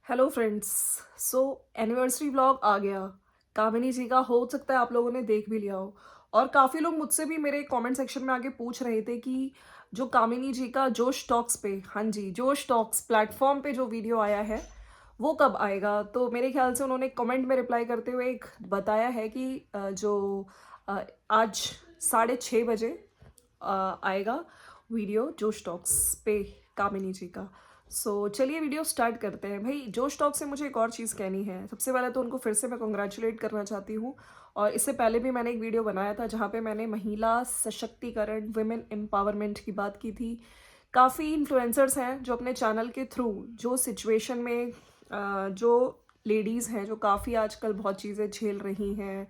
Hello friends. So anniversary vlog आ गया। कामिनी जी का हो सकता है आप लोगों ने देख भी लिया हो। और काफ़ी लोग मुझसे भी मेरे कमेंट सेक्शन में आके पूछ रहे थे कि जो कामिनी जी का जोश टॉक्स पे, हाँ जी, जोश टॉक्स प्लेटफॉर्म पे जो वीडियो आया है वो कब आएगा। तो मेरे ख्याल से उन्होंने कमेंट में रिप्लाई करते हुए एक बताया है कि आज 6:30 बजे आएगा वीडियो जोश टॉक्स पे कामिनी जी का। चलिए वीडियो स्टार्ट करते हैं। भाई जोश टॉक से मुझे एक और चीज़ कहनी है। सबसे पहले तो उनको फिर से मैं कॉन्ग्रेचुलेट करना चाहती हूँ। और इससे पहले भी मैंने एक वीडियो बनाया था जहाँ पे मैंने महिला सशक्तिकरण, वुमेन एम्पावरमेंट की बात की थी। काफ़ी इन्फ्लुएंसर्स हैं जो अपने चैनल के थ्रू जो सिचुएशन में जो लेडीज़ हैं जो काफ़ी आजकल बहुत चीज़ें झेल रही हैं,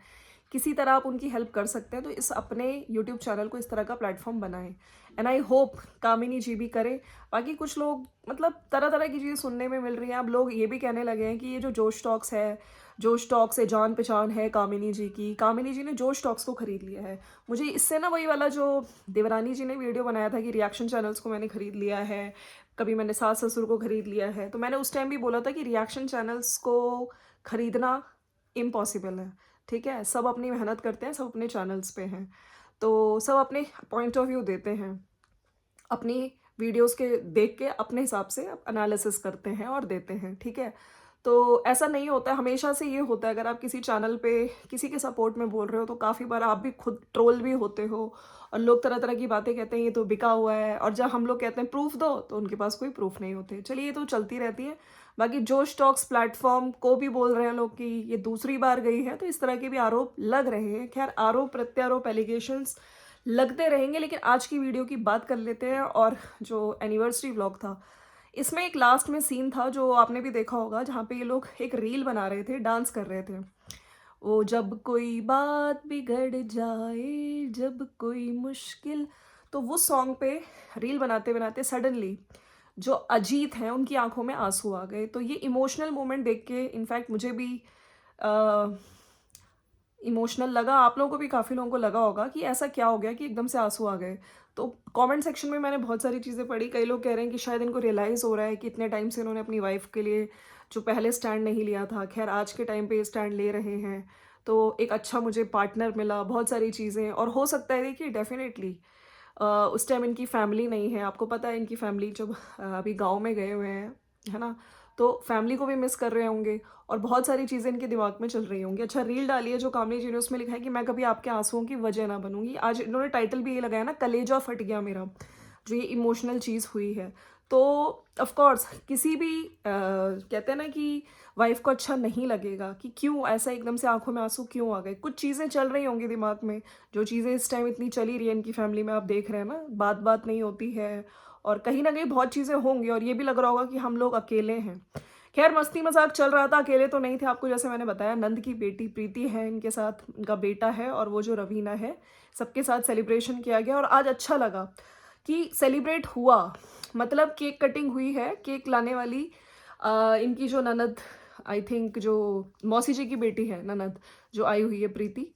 किसी तरह आप उनकी हेल्प कर सकते हैं, तो इस अपने यूट्यूब चैनल को इस तरह का प्लेटफॉर्म बनाएं। एंड आई होप कामिनी जी भी करे। बाकी कुछ लोग मतलब तरह तरह की चीज़ें सुनने में मिल रही हैं। अब लोग ये भी कहने लगे हैं कि ये जो जोश टॉक्स है, जोश टॉक्स से जान पहचान है कामिनी जी की, कामिनी जी ने जोश टॉक्स को खरीद लिया है। मुझे इससे ना वही वाला जो देवरानी जी ने वीडियो बनाया था कि रिएक्शन चैनल्स को मैंने खरीद लिया है, कभी मैंने सास ससुर को खरीद लिया है, तो मैंने उस टाइम भी बोला था कि रिएक्शन चैनल्स को खरीदना इम्पॉसिबल है। ठीक है, सब अपनी मेहनत करते हैं, सब अपने चैनल्स पे हैं, तो सब अपने पॉइंट ऑफ व्यू देते हैं, अपनी वीडियोस के देख के अपने हिसाब से एनालिसिस करते हैं और देते हैं। ठीक है, तो ऐसा नहीं होता है, हमेशा से ये होता है अगर आप किसी चैनल पे किसी के सपोर्ट में बोल रहे हो तो काफ़ी बार आप भी खुद ट्रोल भी होते हो और लोग तरह तरह की बातें कहते हैं ये तो बिका हुआ है, और जब हम लोग कहते हैं प्रूफ दो तो उनके पास कोई प्रूफ नहीं होते। चलिए ये तो चलती रहती है। बाकी जोश टॉक्स प्लेटफॉर्म को भी बोल रहे हैं लोग कि ये दूसरी बार गई है, तो इस तरह के भी आरोप लग रहे हैं। खैर, आरोप प्रत्यारोप एलिगेशंस लगते रहेंगे, लेकिन आज की वीडियो की बात कर लेते हैं। और जो एनिवर्सरी व्लॉग था, इसमें एक लास्ट में सीन था जो आपने भी देखा होगा, जहाँ पे ये लोग एक रील बना रहे थे, डांस कर रहे थे। वो जब कोई बात बिगड़ जाए, जब कोई मुश्किल, तो वो सॉन्ग पे रील बनाते बनाते सडनली जो अजीत हैं उनकी आंखों में आंसू आ गए। तो ये इमोशनल मोमेंट देख के इनफैक्ट मुझे भी इमोशनल लगा। आप लोगों को भी, काफ़ी लोगों को लगा होगा कि ऐसा क्या हो गया कि एकदम से आंसू आ गए। तो कमेंट सेक्शन में मैंने बहुत सारी चीज़ें पढ़ी। कई लोग कह रहे हैं कि शायद इनको रियलाइज़ हो रहा है कि इतने टाइम से इन्होंने अपनी वाइफ के लिए जो पहले स्टैंड नहीं लिया था, खैर आज के टाइम पे ये स्टैंड ले रहे हैं। तो एक अच्छा मुझे पार्टनर मिला, बहुत सारी चीज़ें। और हो सकता है देखिए डेफ़िनेटली उस टाइम इनकी फैमिली नहीं है। आपको पता है इनकी फैमिली जब अभी गाँव में गए हुए हैं, है ना? तो फैमिली को भी मिस कर रहे होंगे और बहुत सारी चीज़ें इनके दिमाग में चल रही होंगी। अच्छा, रील डाली है जो कामनी जी ने, उसमें लिखा है कि मैं कभी आपके आँसुओं की वजह ना बनूँगी। आज इन्होंने टाइटल भी ये लगाया ना, कलेजा फट गया मेरा, जो ये इमोशनल चीज़ हुई है। तो ऑफ कोर्स किसी भी कहते हैं ना कि वाइफ़ को अच्छा नहीं लगेगा कि क्यों ऐसा एकदम से आँखों में आँसू क्यों आ गए। कुछ चीज़ें चल रही होंगी दिमाग में, जो चीज़ें इस टाइम इतनी चली रही है इनकी फैमिली में, आप देख रहे हैं ना, बात-बात नहीं होती है और कहीं न कहीं बहुत चीज़ें होंगी और ये भी लग रहा होगा कि हम लोग अकेले हैं। खैर, मस्ती मज़ाक चल रहा था, अकेले तो नहीं थे। आपको जैसे मैंने बताया, नंद की बेटी प्रीति है इनके साथ, इनका बेटा है और वो जो रवीना है, सबके साथ सेलिब्रेशन किया गया और आज अच्छा लगा कि सेलिब्रेट हुआ। मतलब केक कटिंग हुई है, केक लाने वाली इनकी जो ननद, आई थिंक जो मौसी जी की बेटी है ननद, जो आई हुई है प्रीति,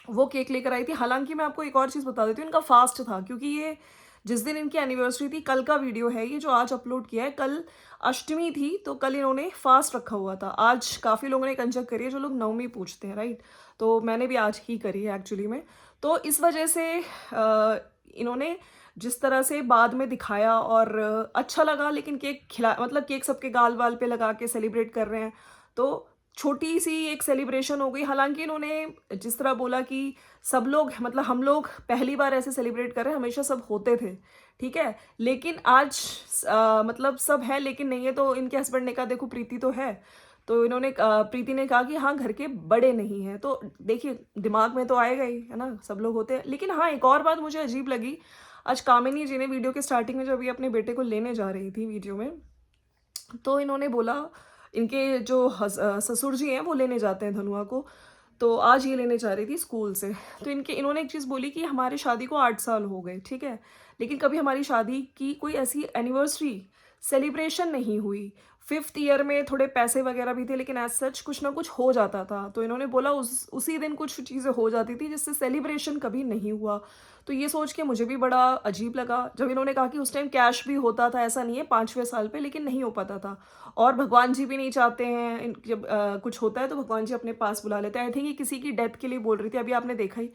वो केक लेकर आई थी। हालाँकि मैं आपको एक और चीज़ बता देती हूँ, इनका फ़ास्ट था क्योंकि ये जिस दिन इनकी एनिवर्सरी थी, कल का वीडियो है ये जो आज अपलोड किया है। कल अष्टमी थी, तो कल इन्होंने फ़ास्ट रखा हुआ था। आज काफ़ी लोगों ने कंजक करी है, जो लोग नवमी पूजते हैं, राइट? तो मैंने भी आज ही करी है एक्चुअली में। तो इस वजह से इन्होंने जिस तरह से बाद में दिखाया और अच्छा लगा, लेकिन केक खिला मतलब केक सबके गाल-वाल पे लगा के सेलिब्रेट कर रहे हैं। तो छोटी-सी एक सेलिब्रेशन हो गई। हालाँकि इन्होंने जिस तरह बोला कि सब लोग, मतलब हम लोग पहली बार ऐसे सेलिब्रेट कर रहे हैं, हमेशा सब होते थे, ठीक है? लेकिन आज मतलब सब है लेकिन नहीं है। तो इनके हस्बैंड ने कहा देखो प्रीति तो है, तो इन्होंने प्रीति ने कहा कि हाँ, घर के बड़े नहीं हैं। तो देखिए दिमाग में तो आएगा ही, है ना? सब लोग होते हैं। लेकिन हाँ, एक और बात मुझे अजीब लगी, आज कामिनी जी ने वीडियो के स्टार्टिंग में जब ये अपने बेटे को लेने जा रही थी वीडियो में, तो इन्होंने बोला, इनके जो ससुर जी हैं वो लेने जाते हैं धनुआ को, तो आज ये लेने जा रही थी स्कूल से। तो इन्होंने एक चीज़ बोली कि हमारी शादी को 8 साल हो गए, ठीक है? लेकिन कभी हमारी शादी की कोई ऐसी एनिवर्सरी सेलिब्रेशन नहीं हुई। 5th ईयर में थोड़े पैसे वगैरह भी थे, लेकिन एज़ सच कुछ ना कुछ हो जाता था। तो इन्होंने बोला उसी दिन कुछ चीज़ें हो जाती थी जिससे सेलिब्रेशन कभी नहीं हुआ। तो ये सोच के मुझे भी बड़ा अजीब लगा जब इन्होंने कहा कि उस टाइम कैश भी होता था, ऐसा नहीं है 5वें साल पे, लेकिन नहीं हो पाता था। और भगवान जी भी नहीं चाहते हैं जब कुछ होता है तो भगवान जी अपने पास बुला लेते हैं। आई थिंक ये किसी की डेथ के लिए बोल रही थी, अभी आपने देखा ही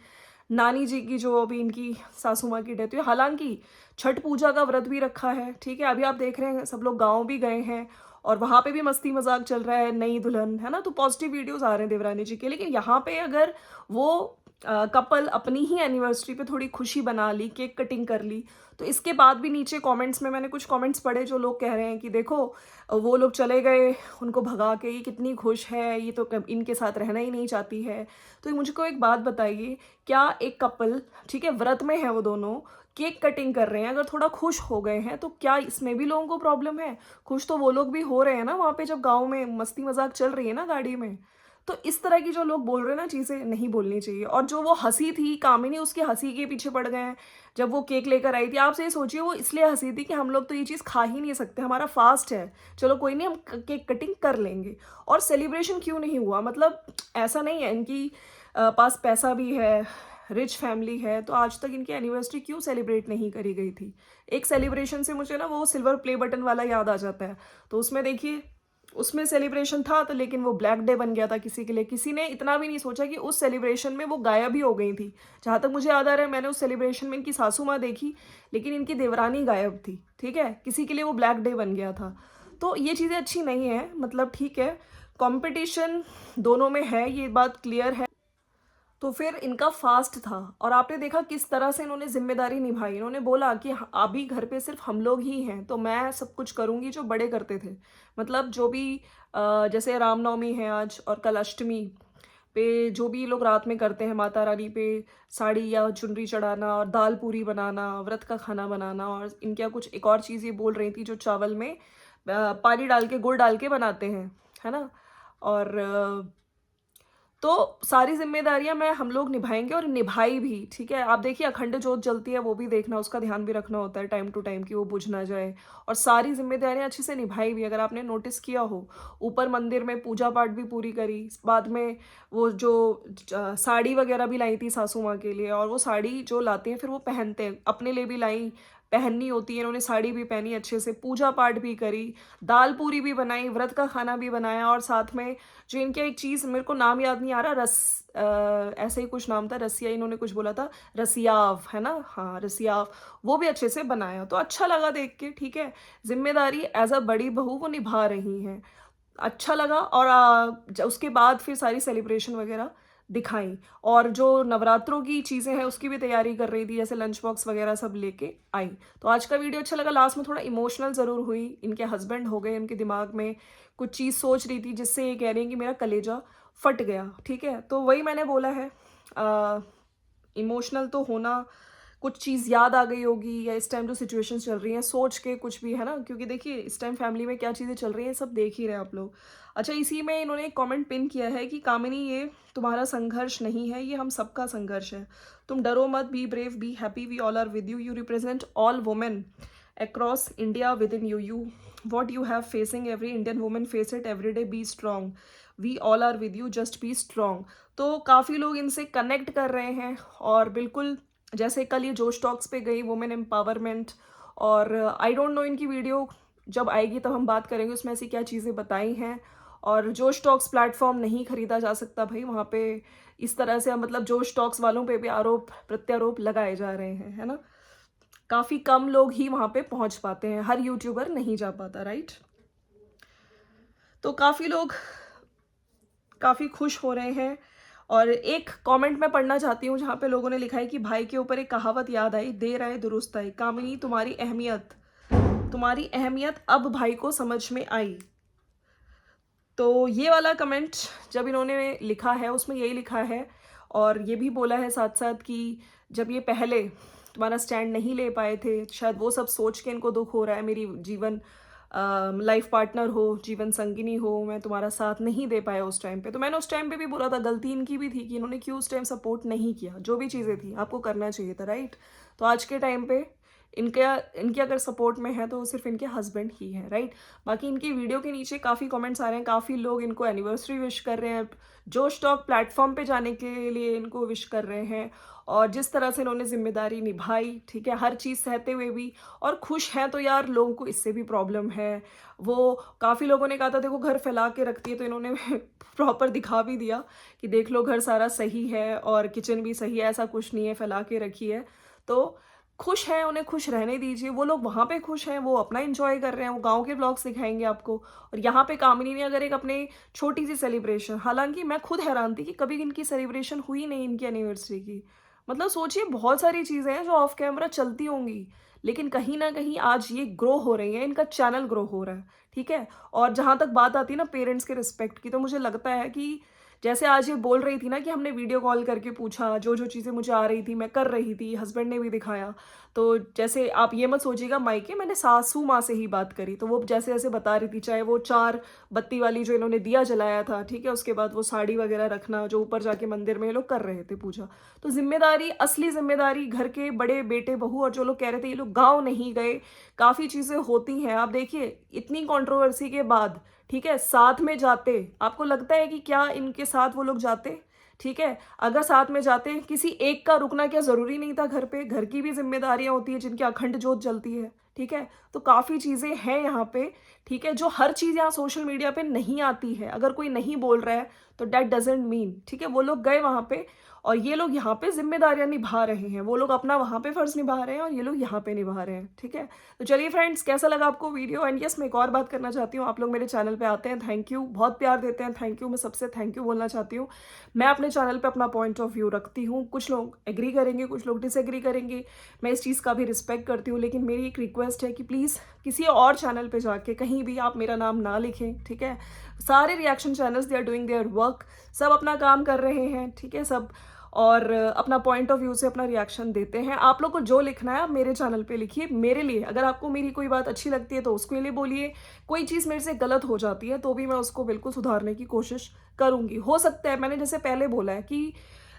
नानी जी की, जो अभी इनकी सासू माँ की डेथ हुई। हालाँकि छठ पूजा का व्रत भी रखा है, ठीक है? अभी आप देख रहे हैं सब लोग गाँव भी गए हैं और वहाँ पे भी मस्ती मज़ाक चल रहा है, नई दुल्हन, है ना? तो पॉज़िटिव वीडियोज़ आ रहे हैं देवरानी जी के। लेकिन यहाँ पे अगर वो कपल अपनी ही एनिवर्सरी पे थोड़ी खुशी बना ली, केक कटिंग कर ली, तो इसके बाद भी नीचे कमेंट्स में मैंने कुछ कमेंट्स पढ़े जो लोग कह रहे हैं कि देखो वो लोग चले गए, उनको भगा के, ये कितनी खुश है, ये तो इनके साथ रहना ही नहीं चाहती है। तो मुझको एक बात बताइए, क्या एक कपल, ठीक है, व्रत में है वो दोनों, केक कटिंग कर रहे हैं, अगर थोड़ा खुश हो गए हैं तो क्या इसमें भी लोगों को प्रॉब्लम है? खुश तो वो लोग भी हो रहे हैं ना वहाँ पे, जब गाँव में मस्ती मजाक चल रही है ना गाड़ी में। तो इस तरह की जो लोग बोल रहे हैं ना, चीज़ें नहीं बोलनी चाहिए। और जो वो हंसी थी कामिनी, उसकी हंसी के पीछे पड़ गए हैं। जब वो केक लेकर आई थी, आप से ये सोचिए वो इसलिए हंसी थी कि हम लोग तो ये चीज़ खा ही नहीं सकते, हमारा फास्ट है, चलो कोई नहीं, हम केक कटिंग कर लेंगे। और सेलिब्रेशन क्यों नहीं हुआ? मतलब ऐसा नहीं है, इनकी पास पैसा भी है, रिच फैमिली है, तो आज तक इनकी एनिवर्सरी क्यों सेलिब्रेट नहीं करी गई थी? एक सेलिब्रेशन से मुझे ना वो सिल्वर प्ले बटन वाला याद आ जाता है। तो उसमें देखिए, उसमें सेलिब्रेशन था तो, लेकिन वो ब्लैक डे बन गया था किसी के लिए। किसी ने इतना भी नहीं सोचा कि उस सेलिब्रेशन में वो गायब ही हो गई थी। जहाँ तक मुझे याद आ रहा है, मैंने उस सेलिब्रेशन में इनकी सासू माँ देखी, लेकिन इनकी देवरानी गायब थी, ठीक है? किसी के लिए वो ब्लैक डे बन गया था। तो ये चीज़ें अच्छी नहीं है, मतलब ठीक है, कंपटीशन दोनों में है, ये बात क्लियर है। तो फिर इनका फास्ट था और आपने देखा किस तरह से इन्होंने जिम्मेदारी निभाई। इन्होंने बोला कि अभी घर पे सिर्फ हम लोग ही हैं, तो मैं सब कुछ करूँगी जो बड़े करते थे। मतलब जो भी जैसे रामनवमी है आज और कल अष्टमी पे जो भी लोग रात में करते हैं माता रानी पे साड़ी या चुनरी चढ़ाना और दाल पूरी बनाना, व्रत का खाना बनाना, और इनके यहाँ कुछ एक और चीज़ ये बोल रही थी जो चावल में पानी डाल के, गुड़ डाल के बनाते हैं, है ना? और तो सारी ज़िम्मेदारियाँ मैं हम लोग निभाएँगे और निभाई भी, ठीक है? आप देखिए अखंड जोत जलती है, वो भी देखना, उसका ध्यान भी रखना होता है टाइम टू टाइम कि वो बुझ ना जाए, और सारी ज़िम्मेदारियाँ अच्छे से निभाई भी, अगर आपने नोटिस किया हो। ऊपर मंदिर में पूजा पाठ भी पूरी करी, बाद में वो जो साड़ी वगैरह भी लाई थी सासू माँ के लिए, और वो साड़ी जो लाते हैं फिर वो पहनते हैं, अपने लिए भी लाई, पहननी होती है, इन्होंने साड़ी भी पहनी अच्छे से, पूजा पाठ भी करी, दाल पूरी भी बनाई, व्रत का खाना भी बनाया, और साथ में जो इनका एक चीज़, मेरे को नाम याद नहीं आ रहा, ऐसे ही कुछ नाम था, रसिया इन्होंने कुछ बोला था, रसियाव, है ना? हाँ, रसियाव, वो भी अच्छे से बनाया, तो अच्छा लगा देख के, ठीक है? ज़िम्मेदारी एज़ अ बड़ी बहू वो निभा रही हैं। अच्छा लगा। और उसके बाद फिर सारी सेलिब्रेशन वगैरह दिखाई, और जो नवरात्रों की चीज़ें हैं उसकी भी तैयारी कर रही थी, जैसे लंच बॉक्स वगैरह सब लेके आई। तो आज का वीडियो अच्छा लगा। लास्ट में थोड़ा इमोशनल ज़रूर हुई, इनके हस्बैंड हो गए, उनके दिमाग में कुछ चीज़ सोच रही थी जिससे ये कह रही हैं कि मेरा कलेजा फट गया, ठीक है? तो वही मैंने बोला है, इमोशनल तो होना, कुछ चीज़ याद आ गई होगी, या इस टाइम जो सिचुएशंस चल रही हैं सोच के कुछ भी, है ना? क्योंकि देखिए इस टाइम फैमिली में क्या चीज़ें चल रही हैं सब देख ही रहे हैं आप लोग। अच्छा, इसी में इन्होंने एक कमेंट पिन किया है कि कामिनी, ये तुम्हारा संघर्ष नहीं है, ये हम सबका संघर्ष है। तुम डरो मत, be brave, be happy, we all are with you, you represent all women across India within you. What you have facing, every Indian woman face it every day. Be strong. We all are with you. Just be strong. तो काफ़ी लोग इनसे connect कर रहे हैं, और बिल्कुल जैसे कल ये जोश टॉक्स पे गई, वुमेन एम्पावरमेंट, और आई डोंट नो इनकी वीडियो जब आएगी तब हम बात करेंगे उसमें ऐसी क्या चीज़ें बताई हैं। और जोश टॉक्स प्लेटफॉर्म नहीं खरीदा जा सकता भाई, वहाँ पे इस तरह से मतलब जोश टॉक्स वालों पे भी आरोप प्रत्यारोप लगाए जा रहे हैं, है ना? काफ़ी कम लोग ही वहाँ पे पहुँच पाते हैं, हर यूट्यूबर नहीं जा पाता, राइट? तो काफ़ी लोग काफ़ी खुश हो रहे हैं। और एक कमेंट मैं पढ़ना चाहती हूँ जहाँ पे लोगों ने लिखा है कि भाई के ऊपर एक कहावत याद आई, देर आए दुरुस्त आई। कामिनी, तुम्हारी अहमियत अब भाई को समझ में आई। तो ये वाला कमेंट जब इन्होंने लिखा है उसमें यही लिखा है, और ये भी बोला है साथ साथ कि जब ये पहले तुम्हारा स्टैंड नहीं ले पाए थे, शायद वो सब सोच के इनको दुख हो रहा है, मेरी जीवन लाइफ पार्टनर हो, जीवन संगिनी हो, मैं तुम्हारा साथ नहीं दे पाया उस टाइम पे। तो मैंने उस टाइम पे भी बोला था, गलती इनकी भी थी कि इन्होंने क्यों उस टाइम सपोर्ट नहीं किया, जो भी चीज़ें थी आपको करना चाहिए था, राइट? तो आज के टाइम पे इनके इनके अगर सपोर्ट में है तो वो सिर्फ इनके हस्बैंड ही हैं, राइट। बाकी इनकी वीडियो के नीचे काफ़ी कमेंट्स आ रहे हैं, काफ़ी लोग इनको एनिवर्सरी विश कर रहे हैं, जोश टॉक प्लेटफॉर्म पे जाने के लिए इनको विश कर रहे हैं, और जिस तरह से इन्होंने जिम्मेदारी निभाई, ठीक है, हर चीज़ सहते हुए भी, और खुश हैं तो यार लोगों को इससे भी प्रॉब्लम है। वो काफ़ी लोगों ने कहा था देखो घर फैला के रखती है, तो इन्होंने प्रॉपर दिखा भी दिया कि देख लो घर सारा सही है और किचन भी सही है, ऐसा कुछ नहीं है फैला के रखी है। तो खुश हैं, उन्हें खुश रहने दीजिए, वो लोग वहाँ पे खुश हैं, वो अपना एंजॉय कर रहे हैं, वो गाँव के व्लॉग्स दिखाएँगे आपको। और यहाँ पे कामिनी ने अगर एक अपने छोटी-सी सेलिब्रेशन, हालाँकि मैं खुद हैरान थी कि कभी इनकी सेलिब्रेशन हुई नहीं इनकी एनिवर्सरी की। मतलब सोचिए बहुत सारी चीज़ें हैं जो ऑफ कैमरा चलती होंगी, लेकिन कहीं न कहीं आज ये ग्रो हो रही हैं, इनका चैनल ग्रो हो रहा है, ठीक है? और जहाँ तक बात आती है ना पेरेंट्स के रिस्पेक्ट की, तो मुझे लगता है कि जैसे आज ये बोल रही थी ना कि हमने वीडियो कॉल करके पूछा, जो-जो चीज़ें मुझे आ रही थी मैं कर रही थी, हस्बैंड ने भी दिखाया। तो जैसे आप ये मत सोचिएगा मायके, मैंने सासू माँ से ही बात करी, तो वो जैसे-जैसे बता रही थी, चाहे वो 4 बत्ती वाली जो इन्होंने दिया जलाया था, ठीक है? उसके बाद वो साड़ी वगैरह रखना, जो ऊपर जाके मंदिर में ये लोग कर रहे थे पूजा। तो ज़िम्मेदारी, असली ज़िम्मेदारी घर के बड़े बेटे-बहू, और जो लोग कह रहे थे ये लोग गाँव नहीं गए, काफ़ी चीज़ें होती हैं। आप देखिए इतनी कंट्रोवर्सी के बाद, ठीक है, साथ में जाते, आपको लगता है कि क्या इनके साथ वो लोग जाते? ठीक है, अगर साथ में जाते, किसी एक का रुकना क्या ज़रूरी नहीं था घर पे? घर की भी ज़िम्मेदारियाँ होती हैं जिनकी अखंड जोत जलती है, ठीक है? तो काफ़ी चीज़ें हैं यहाँ पे, ठीक है, जो हर चीज़ यहाँ सोशल मीडिया पे नहीं आती है। अगर कोई नहीं बोल रहा है, तो दैट डज़न्ट मीन, ठीक है, वो लोग गए वहाँ पे और ये लोग यहाँ पे ज़िम्मेदारियाँ निभा रहे हैं। वो लोग अपना वहाँ पे फ़र्ज़ निभा रहे हैं और ये लोग यहाँ पे निभा रहे हैं, ठीक है? तो चलिए फ्रेंड्स, कैसा लगा आपको वीडियो? एंड यस, मैं एक और बात करना चाहती हूँ, आप लोग मेरे चैनल पे आते हैं, थैंक यू, बहुत प्यार देते हैं, थैंक यू, मैं सबसे थैंक यू बोलना चाहती हूँ। मैं अपने चैनल पे अपना पॉइंट ऑफ व्यू रखती हूँ, कुछ लोग एग्री करेंगे, कुछ लोग डिसएग्री करेंगे, मैं इस चीज़ का भी रिस्पेक्ट करती हूँ, लेकिन मेरी एक रिक्वेस्ट है कि प्लीज़ किसी और चैनल पे जाके कहीं भी आप मेरा नाम ना लिखें, ठीक है? सारे reaction channels they are doing their work, सब अपना काम कर रहे हैं, ठीक है, सब, और अपना पॉइंट ऑफ व्यू से अपना रिएक्शन देते हैं। आप लोग को जो लिखना है आप मेरे चैनल पे लिखिए, मेरे लिए। अगर आपको मेरी कोई बात अच्छी लगती है तो उसके लिए बोलिए, कोई चीज़ मेरे से गलत हो जाती है तो भी मैं उसको बिल्कुल सुधारने की कोशिश करूँगी। हो सकता है, मैंने जैसे पहले बोला है कि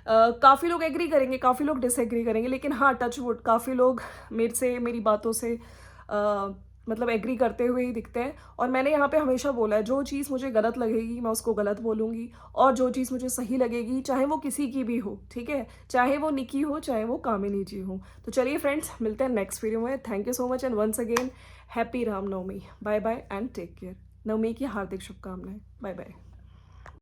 काफ़ी लोग एग्री करेंगे, काफ़ी लोग डिसएग्री करेंगे, लेकिन हाँ, टच वुड, काफ़ी लोग मेरे से, मेरी बातों से मतलब एग्री करते हुए ही दिखते हैं। और मैंने यहाँ पे हमेशा बोला है, जो चीज़ मुझे गलत लगेगी मैं उसको गलत बोलूँगी, और जो चीज़ मुझे सही लगेगी, चाहे वो किसी की भी हो, ठीक है? चाहे वो निकी हो, चाहे वो कामिनी जी हो। तो चलिए फ्रेंड्स, मिलते हैं नेक्स्ट वीडियो में। Thank you so much and once again happy Ramnavami. Bye bye and take care. नवमी की हार्दिक शुभकामनाएँ। Bye bye.